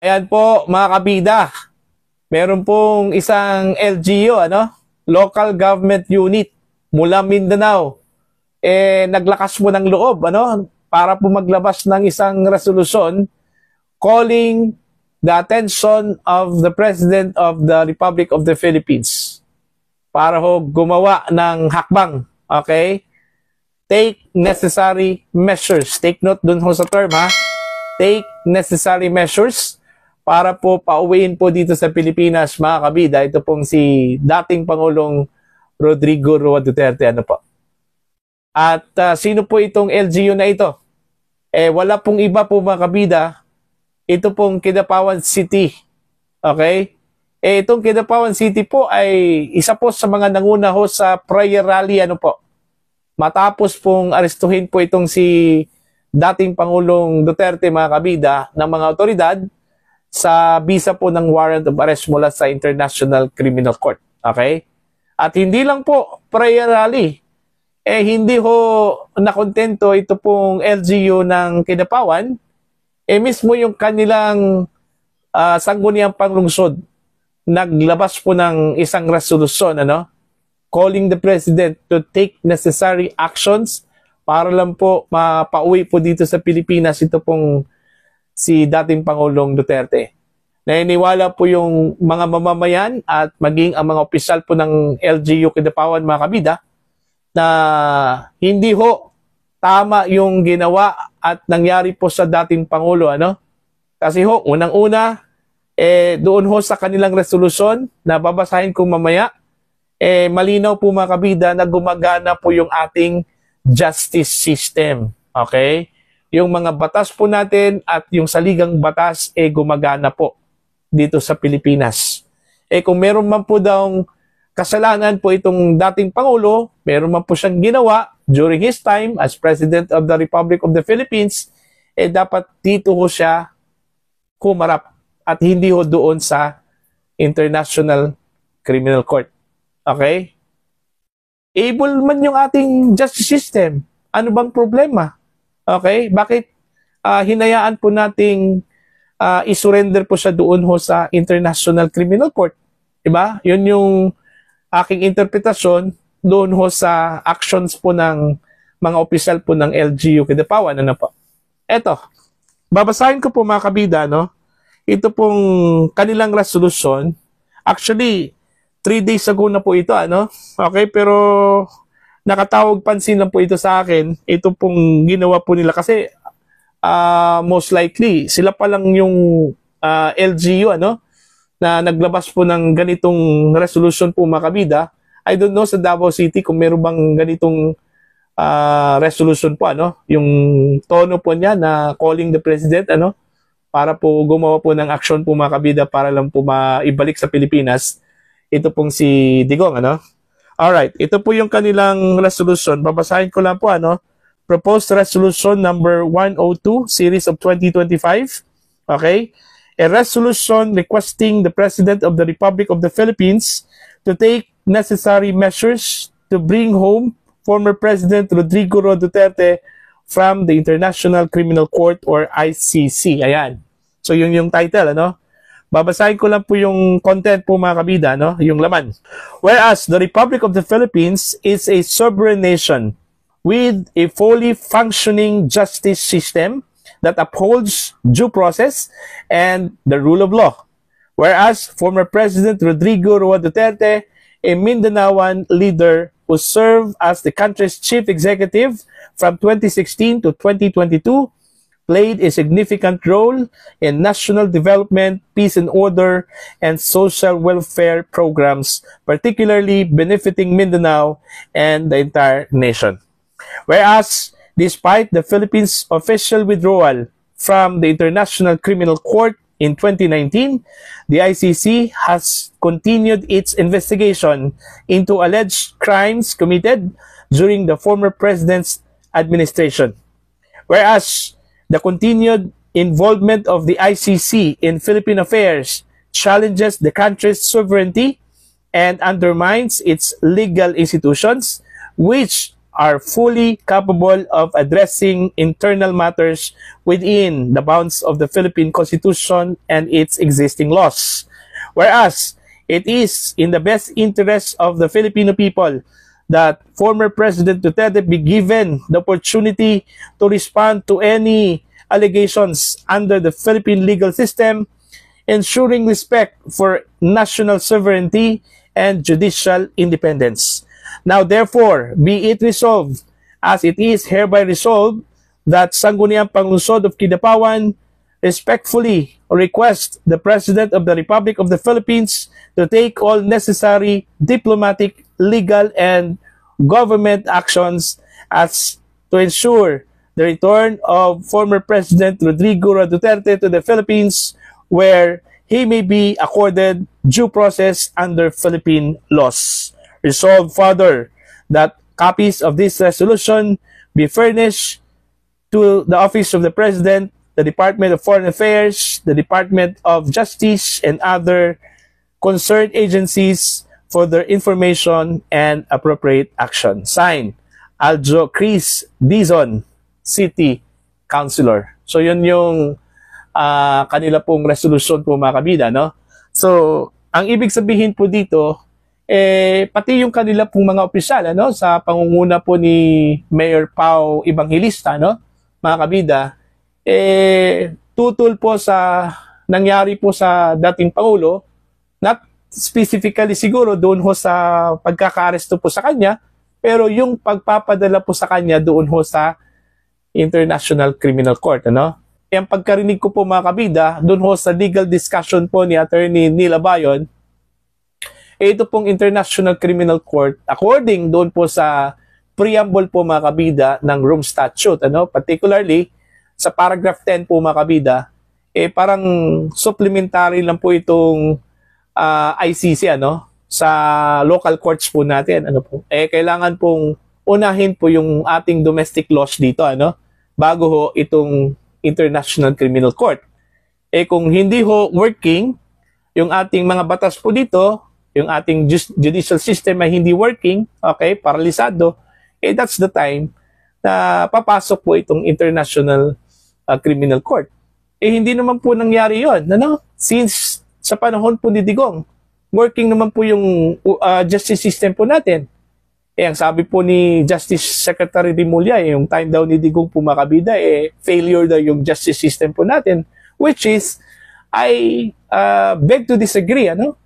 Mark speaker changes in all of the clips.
Speaker 1: Ayan po mga kabida, meron pong isang LGU, Local Government Unit mula Mindanao. Naglakas po ng loob, para po maglabas ng isang resolusyon calling the attention of the President of the Republic of the Philippines para ho gumawa ng hakbang, okay? Take necessary measures. Take note dun ho sa term, ha? Take necessary measures para po pauwiin po dito sa Pilipinas, mga kabida. Ito pong si dating Pangulong Rodrigo Roa Duterte, At sino po itong LGU na ito? Wala pong iba po, mga kabida. Ito pong Kidapawan City. Okay? Itong Kidapawan City po ay isa po sa mga nanguna ho sa prayer rally, matapos pong arestuhin po itong si dating Pangulong Duterte, mga kabida, ng mga otoridad sa bisa po ng warrant of arrest mula sa International Criminal Court. Okay? At hindi lang po prayer rally. Hindi ho nakontento ito pong LGU ng Kidapawan. Mismo yung kanilang sangguniang panglungsod naglabas po ng isang resolusyon, calling the President to take necessary actions para lang po mapauwi po dito sa Pilipinas ito pong si dating Pangulong Duterte. Naniniwala po yung mga mamamayan at maging ang mga opisyal po ng LGU Kidapawan, mga kabida, na hindi ho tama yung ginawa at nangyari po sa dating Pangulo, Kasi ho, unang-una, doon ho sa kanilang resolusyon na babasahin ko mamaya, malinaw po, mga kabida, na gumagana po yung ating justice system. Okay? Yung mga batas po natin at yung saligang batas gumagana po dito sa Pilipinas. Kung meron man po daw kasalanan po itong dating Pangulo, meron man po siyang ginawa during his time as President of the Republic of the Philippines, dapat dito ho siya kumarap at hindi ho doon sa International Criminal Court. Okay? Able man yung ating justice system. Ano bang problema? Okay? Bakit hinayaan po nating isurrender po siya doon ho sa International Criminal Court? Diba? Yun yung aking interpretasyon doon ho sa actions po ng mga opisyal po ng LGU Kidapawan. Eto, babasahin ko po, mga kabida, ito pong kanilang resolusyon. Actually, 3 days ago na po ito, Okay, pero nakatawag pansin lang po ito sa akin. Ito pong ginawa po nila kasi most likely sila pa lang yung LGU na naglabas po ng ganitong resolution po, mga kabida. I don't know sa Davao City kung meron bang ganitong resolution po, yung tono po niya na calling the President, para po gumawa po ng action po, mga kabida, para lang po maibalik sa Pilipinas ito pong si Digong, Alright, ito po yung kanilang resolution. Babasahin ko lang po, Proposed Resolution number 102, Series of 2025. Okay? A resolution requesting the President of the Republic of the Philippines to take necessary measures to bring home former President Rodrigo Roa Duterte from the International Criminal Court or ICC. Ayan. So yun yung title, Babasahin ko lang po yung content po, mga kabida, yung laman. Whereas the Republic of the Philippines is a sovereign nation with a fully functioning justice system that upholds due process and the rule of law. Whereas former President Rodrigo Roa Duterte, a Mindanaoan leader who served as the country's chief executive from 2016 to 2022, played a significant role in national development, peace and order, and social welfare programs, particularly benefiting Mindanao and the entire nation. Whereas, despite the Philippines' official withdrawal from the International Criminal Court in 2019, the ICC has continued its investigation into alleged crimes committed during the former president's administration. Whereas, the continued involvement of the ICC in Philippine affairs challenges the country's sovereignty and undermines its legal institutions, which are fully capable of addressing internal matters within the bounds of the Philippine Constitution and its existing laws. Whereas, it is in the best interest of the Filipino people that former President Duterte be given the opportunity to respond to any allegations under the Philippine legal system, ensuring respect for national sovereignty and judicial independence. Now, therefore, be it resolved, as it is hereby resolved, that Sangguniang Panglungsod of Kidapawan respectfully request the President of the Republic of the Philippines to take all necessary diplomatic, legal, and government actions as to ensure the return of former President Rodrigo Duterte to the Philippines, where he may be accorded due process under Philippine laws. Resolved further that copies of this resolution be furnished to the Office of the President, the Department of Foreign Affairs, the Department of Justice, and other concerned agencies for their information and appropriate action. Signed, Aljo Chris Dizon, City Councilor. So yun yung kanila pong resolution po mga kabida, no? So, ang ibig sabihin po dito, pati yung kanila pong mga opisyal, ano, sa pangunguna po ni Mayor Pao Evangelista, no, mga kabida, tutol po sa nangyari po sa dating Pangulo, not specifically siguro doon ho sa pagkaka-aresto po sa kanya, pero yung pagpapadala po sa kanya doon ho sa International Criminal Court, ano? Ang pagkarinig ko po mga kabida, doon ho sa legal discussion po ni Attorney Nila Bayon, ito pong International Criminal Court, according doon po sa preamble po mga kabida ng Rome Statute, ano, particularly sa paragraph 10 po mga kabida, parang supplementary lang po itong ICC, ano, sa local courts po natin, ano po. Kailangan pong unahin po yung ating domestic laws dito, ano, bago ho itong International Criminal Court. Kung hindi ho working yung ating mga batas po dito, yung ating judicial system ay hindi working, okay, paralisado, that's the time na papasok po itong International Criminal Court. Hindi naman po nangyari yun, ano? Since sa panahon po ni Digong, working naman po yung justice system po natin. Ang sabi po ni Justice Secretary Rimulya, yung time daw ni Digong po mga kabida, failure daw yung justice system po natin, which is, I beg to disagree, ano?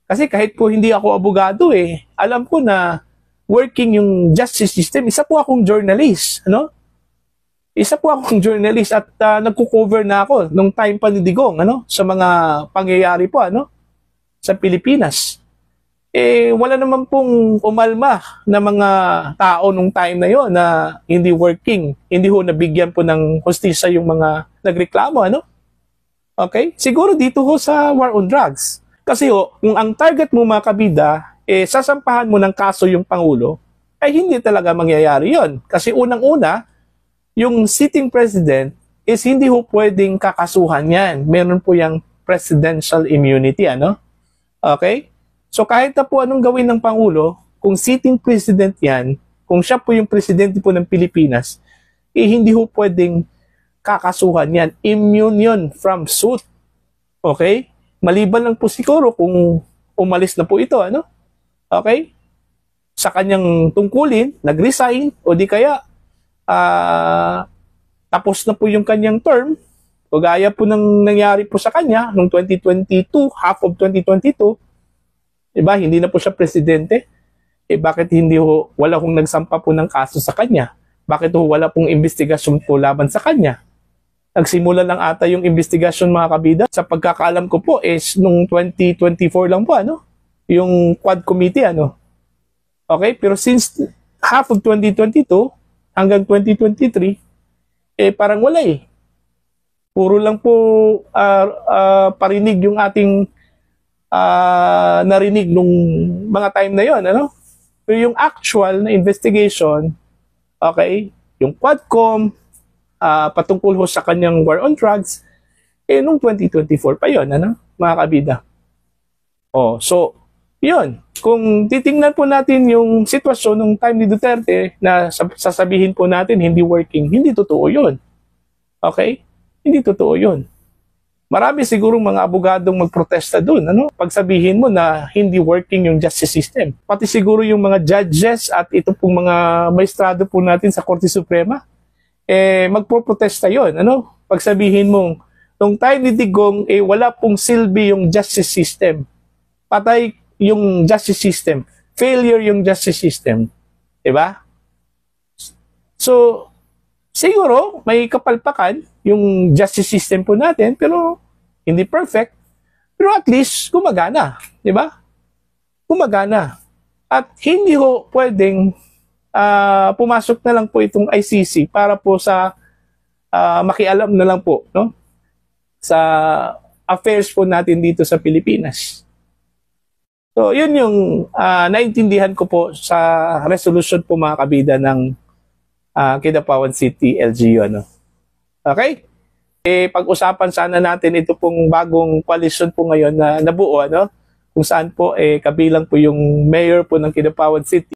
Speaker 1: Kasi kahit po hindi ako abogado, alam ko na working yung justice system. Isa po akong journalist, ano? Isa po akong journalist at nagko-cover na ako nung time pa ni Digong, ano? Sa mga pangyayari po, ano? Sa Pilipinas. Wala naman pong umalma na mga tao nung time na yon na hindi working. Hindi ho nabigyan po ng hustisya yung mga nagreklamo, ano? Okay? Siguro dito ho sa war on drugs. Kasi ho, kung ang target mo mga kabida, sasampahan mo ng kaso yung Pangulo, ay hindi talaga mangyayari yon. Kasi unang-una, yung sitting president is hindi ho pwedeng kakasuhan yan. Meron po yung presidential immunity, ano? Okay? So kahit na po anong gawin ng Pangulo, kung sitting president yan, kung siya po yung presidente po ng Pilipinas, hindi ho pwedeng kakasuhan yan. Immune yun from suit. Okay? Maliban lang po siguro kung umalis na po ito, ano? Okay? Sa kanyang tungkulin, nag-resign, o di kaya tapos na po yung kanyang term, o gaya po ng nangyari po sa kanya noong 2022, half of 2022, diba, hindi na po siya presidente. Bakit hindi ho, wala hong nagsampa po ng kaso sa kanya? Bakit ho wala pong investigasyon po laban sa kanya? Nagsimula lang ata yung investigasyon mga kabida. Sa pagkakaalam ko po is nung 2024 lang po, ano? Yung Quad Committee, ano? Okay, pero since half of 2022 hanggang 2023, parang wala Puro lang po parinig yung ating narinig nung mga time na yon, ano? Pero yung actual na investigation, okay, yung Quadcom, patungkol ho sa kanyang war on drugs, nung 2024 pa yon, ano, mga kabida. So, yun. kung titingnan po natin yung sitwasyon ng time ni Duterte na sasabihin po natin hindi working, hindi totoo yun. Okay? Hindi totoo yun. Marami siguro mga abogadong magprotesta doon. Ano? Pagsabihin mo na hindi working yung justice system. Pati siguro yung mga judges at ito pong mga maestrado po natin sa Korte Suprema, magpoprotesta yon. Ano? Pagsabihin mo, nung time ni Digong, wala pong silbi yung justice system. Patay yung justice system. Failure yung justice system. Diba? So, siguro, may kapalpakan yung justice system po natin, pero hindi perfect. Pero at least, gumagana. Diba? Gumagana. At hindi ho pwedeng pumasok na lang po itong ICC para po sa makialam na lang po, no? Sa affairs po natin dito sa Pilipinas. So, yun yung naintindihan ko po sa resolution po mga kabida ng Kidapawan City LGU. Ano? Okay? Pag-usapan sana natin ito pong bagong coalition po ngayon na nabuo, ano? Kung saan po kabilang po yung mayor po ng Kidapawan City.